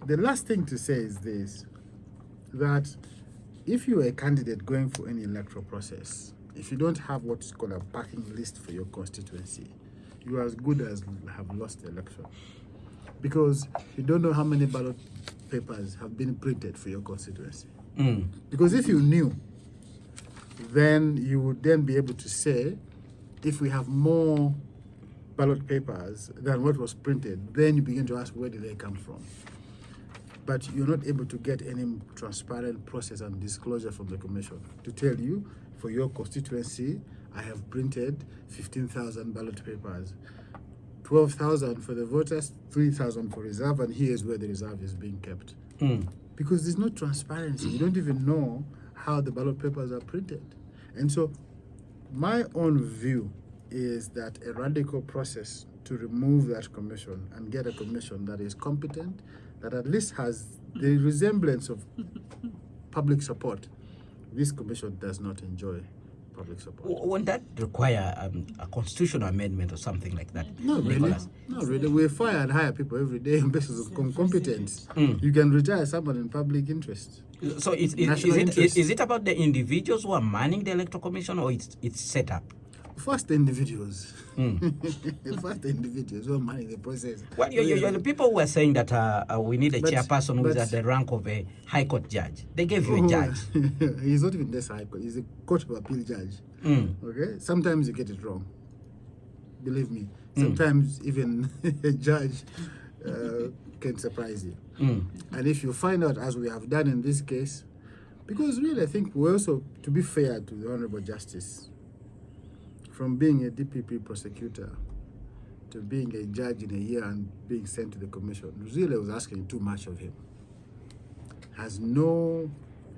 The last thing to say is this, that if you are a candidate going for any electoral process, if you don't have what is called a packing list for your constituency, you are as good as have lost the election. Because you don't know how many ballot papers have been printed for your constituency. Because if you knew, then you would then be able to say, if we have more ballot papers than what was printed, then you begin to ask, where did they come from? But you're not able to get any transparent process and disclosure from the commission to tell you, for your constituency, I have printed 15,000 ballot papers, 12,000 for the voters, 3,000 for reserve, and here's where the reserve is being kept. Because there's no transparency. You don't even know how the ballot papers are printed. And so my own view is that a radical process to remove that commission and get a commission that is competent, that at least has the resemblance of public support. This commission does not enjoy public support. Won't that require a constitutional amendment or something like that? No, really. Nicholas? No, really. We fire and hire people every day on basis of competence. You can retire someone in public interest. So is it about the individuals who are manning the electoral commission, or it's set up? First, the individuals. First, the individuals who are manning the process. Well, you're the people who are saying that we need a chairperson who is at the rank of a high court judge. They gave you a judge. He's not even this high court. He's a court of appeal judge. Okay? Sometimes you get it wrong. Believe me. Sometimes even a judge can surprise you. And if you find out, as we have done in this case, because really I think we also, to be fair to the Honorable Justice, from being a DPP prosecutor to being a judge in a year and being sent to the commission, really was asking too much of him. Has no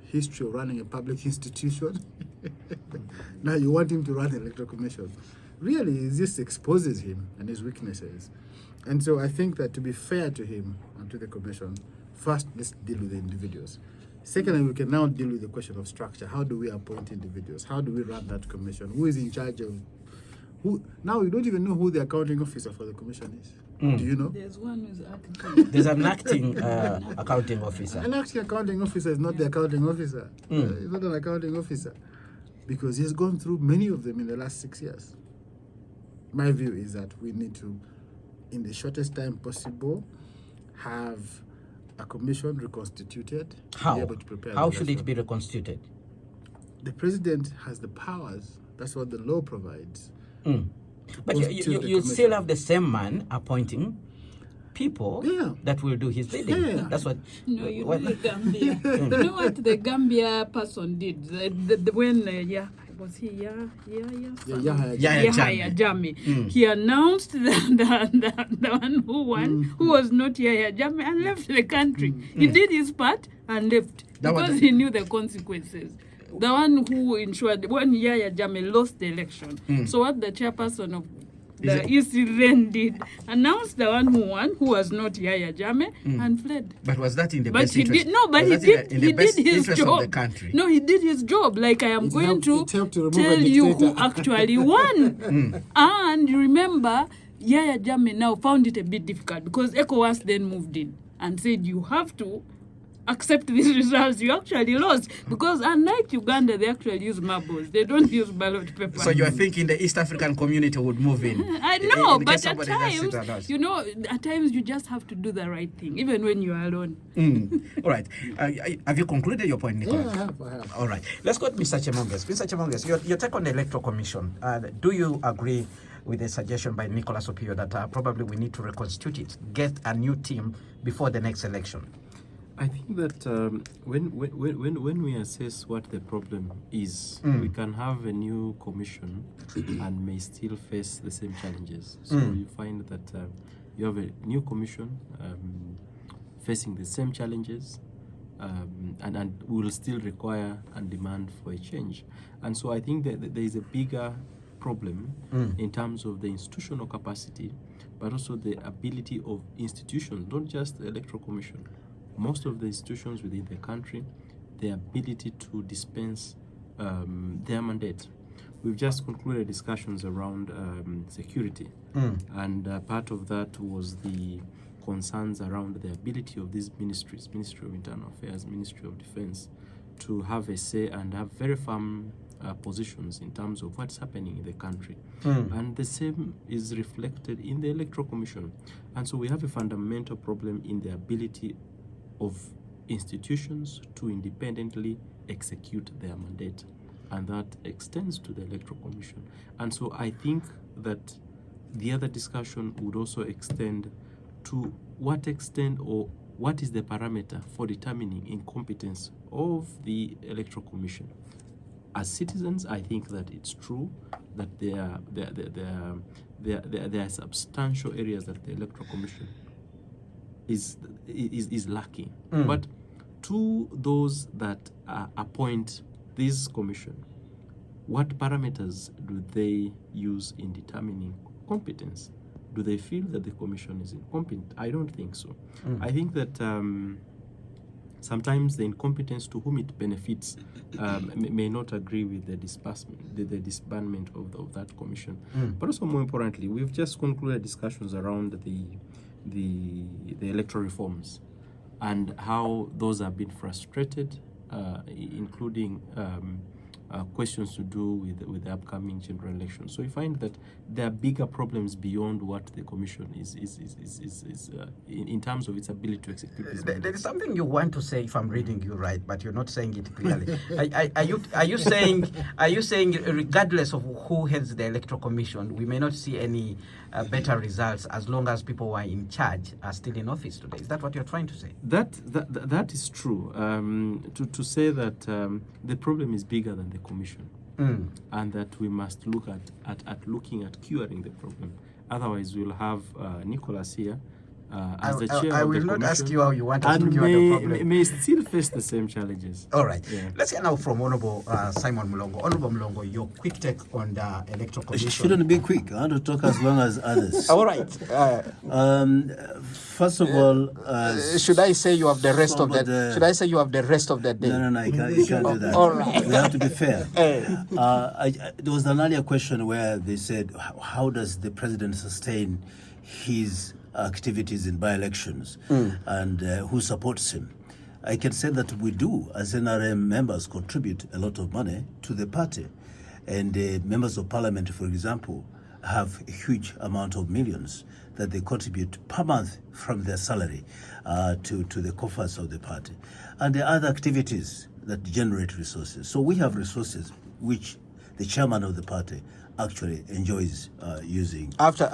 history of running a public institution. Now you want him to run the electoral commission. Really, it just exposes him and his weaknesses. And so I think that to be fair to him and to the commission, first, let's deal with the individuals. Secondly, we can now deal with the question of structure. How do we appoint individuals? How do we run that commission? Who is in charge of who? Now you don't even know who the accounting officer for the commission is. Do you know? There's one who's acting. There's an acting accounting officer. An acting accounting officer is not the accounting officer. He's not an accounting officer. Because he's gone through many of them in the last 6 years. My view is that we need to, in the shortest time possible, have a commission reconstituted. How? Be able to prepare How the should election. it be reconstituted? The president has the powers. That's what the law provides. But constitute the you still commission. have the same man appointing people that will do his bidding. Yeah. That's what. No, you what- do the Gambia. You know what the Gambia person did? When was he Yahya Yahya Jammeh. He announced the one who won, who was not Yahya Jammeh, and left the country. He did his part and left because he knew the consequences. The one who ensured when Yahya Jammeh lost the election. So what the chairperson of the EC then did, announced the one who won, who was not Yahya Jammeh, and fled. But was that in the But best he interest? did no. But was he that in did. the He best did his interest job. of the country? No, he did his job. Like I am It going helped to to remove tell a you who dictator. actually won. And remember, Yahya Jammeh now found it a bit difficult because ECOWAS then moved in and said you have to accept these results. You actually lost because unlike Uganda, they actually use marbles. They don't use ballot paper. So you are thinking the East African community would move in? I know, in but case at somebody just sits times, on us. you know, at times you just have to do the right thing, even when you are alone. All right. Have you concluded your point, Nicholas? Yeah, I have. All right. Let's go to Mr. Chemonges. Mr. Chemonges, your take on the Electoral Commission. Do you agree with the suggestion by Nicholas OPIYO that probably we need to reconstitute it, get a new team before the next election? I think that when we assess what the problem is, we can have a new commission and may still face the same challenges. So you find that you have a new commission facing the same challenges and will still require and demand for a change. And so I think that there is a bigger problem in terms of the institutional capacity, but also the ability of institutions, not just the Electoral Commission. Most of the institutions within the country, the ability to dispense their mandate. We've just concluded discussions around security, and part of that was the concerns around the ability of these ministries, Ministry of Internal Affairs, Ministry of Defense, to have a say and have very firm positions in terms of what's happening in the country. And the same is reflected in the Electoral Commission. And so we have a fundamental problem in the ability of institutions to independently execute their mandate. And that extends to the Electoral Commission. And so I think that the other discussion would also extend to what extent or what is the parameter for determining incompetence of the Electoral Commission. As citizens, I think that it's true that there are substantial areas that the Electoral Commission is lacking. But to those that appoint this commission, what parameters do they use in determining competence? Do they feel that the commission is incompetent? I don't think so. I think that sometimes the incompetence to whom it benefits may not agree with the disbandment of that commission. But also, more importantly, we've just concluded discussions around the electoral reforms and how those have been frustrated, including questions to do with the upcoming general election. So we find that there are bigger problems beyond what the commission is in terms of its ability to execute this. There is something you want to say, if I'm reading you right, but you're not saying it clearly. Are you saying regardless of who heads the Electoral Commission, we may not see any better results as long as people who are in charge are still in office today? Is that what you're trying to say? That is true. To say that the problem is bigger than the commission, and that we must look at looking at curing the problem. Otherwise, we'll have Nicholas here as the chair I of will the not commission, ask you how you want us to and cure the problem. may still face the same challenges. All right. Yeah. Let's hear now from Honorable Simon Mulongo. Honorable Mulongo, your quick take on the Electoral It Commission. shouldn't be quick. I want to talk as long as others. All right. First of all, Should I say you have the rest of some of the? the- Should I say you have the rest of the day? no, you can't do that. All right. We have to be fair. Eh. There was an earlier question where they said, how does the president sustain his activities in by-elections and who supports him? I can say that we do, as NRM members, contribute a lot of money to the party. And members of parliament, for example, have a huge amount of millions that they contribute per month from their salary to the coffers of the party. And there are other activities that generate resources. So we have resources which the chairman of the party actually enjoys using. After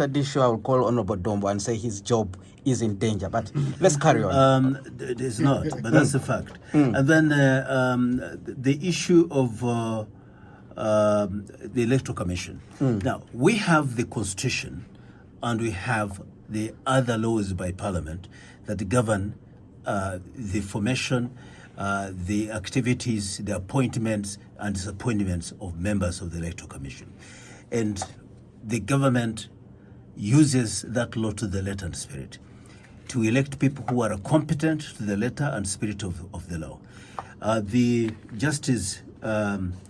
this show, I will call Honorable Dombo and say his job is in danger. But let's carry on. It's not, but that's a fact. And then the issue of the Electoral Commission. Now, we have the Constitution and we have the other laws by Parliament that govern the formation, the activities, the appointments and disappointments of members of the Electoral Commission. And the government uses that law to the letter and spirit to elect people who are competent to the letter and spirit of the law. The Justice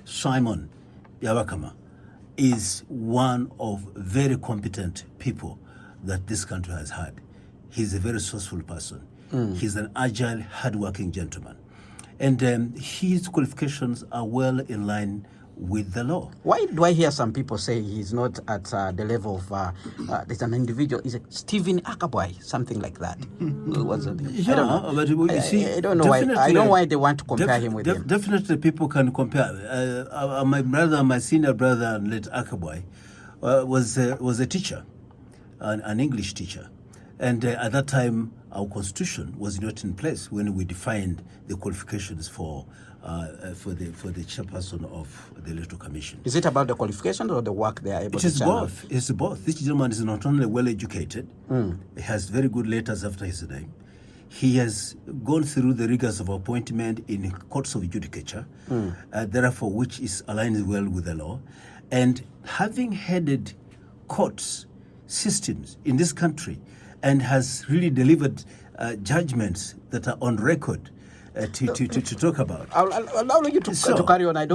Simon Yawakama is one of very competent people that this country has had. He's a very resourceful person. He's an agile, hardworking gentleman. And his qualifications are well in line with the law. Why do I hear some people say he's not at the level of, there's an individual, is it Stephen Akaboy, something like that? What's it? Yeah, I don't know. but you see, I don't know why. I don't know why they want to compare him with him. Definitely, people can compare. My senior brother, late Akaboy, was a teacher, an English teacher, and at that time, our constitution was not in place when we defined the qualifications for the chairperson of the Electoral Commission. Is it about the qualifications or the work they are able to channel? Both. It's both. This gentleman is not only well educated, he has very good letters after his name. He has gone through the rigors of appointment in courts of judicature, therefore which is aligned well with the law. And having headed courts, systems in this country, and has really delivered judgments that are on record to talk about. I'll allow you to carry on. I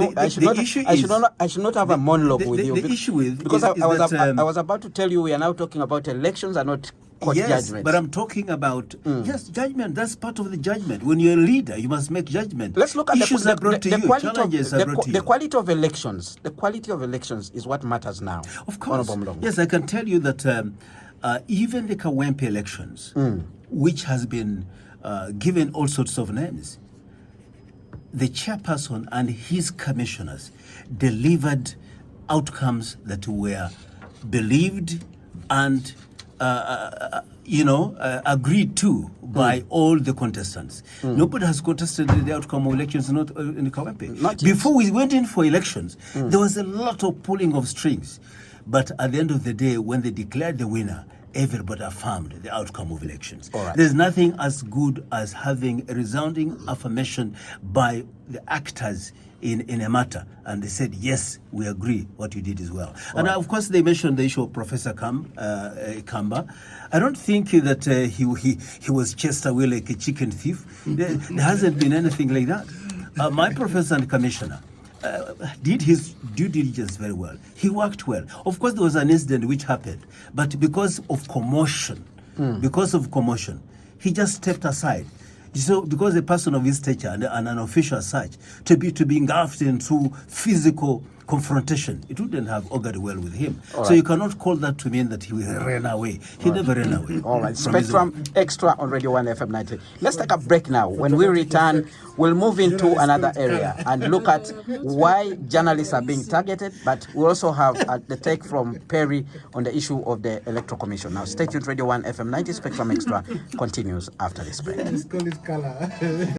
should not have a monologue with you. The issue with because I was about to tell you we are now talking about elections and not court yes, judgments. but I'm talking about yes, judgment. That's part of the judgment. When you're a leader, you must make judgment. Let's look at issues are brought to you. Challenges are brought to you. The quality of elections. The quality of elections is what matters now. Of course. Honorable Mulongo. Yes, I can tell you that even the KAWEMPE elections, which has been given all sorts of names, the chairperson and his commissioners delivered outcomes that were believed and agreed to by all the contestants. Nobody has contested the outcome of elections not in the KAWEMPE. Before we went in for elections, there was a lot of pulling of strings. But at the end of the day, when they declared the winner, everybody affirmed the outcome of elections. Right. There's nothing as good as having a resounding affirmation by the actors in a matter, and they said, yes, we agree, what you did is well. And of course, they mentioned the issue of Professor Kamba. I don't think that he was chased away like a chicken thief. There hasn't been anything like that. My professor and commissioner did his due diligence very well. He worked well. Of course, there was an incident which happened, but because of commotion, he just stepped aside. So, because a person of his stature and an official as such, to be engulfed into physical confrontation, it wouldn't have augured well with him. So you cannot call that to mean that he ran away. He never ran away. All right, Spectrum Extra on Radio 1 FM 90. Let's take a break now. When we return, we'll move into another area and look at why journalists are being targeted, but we also have the take from Perry on the issue of the Electoral Commission. Now, stay tuned. Radio 1 FM 90 Spectrum Extra continues after this break. Let's call it color.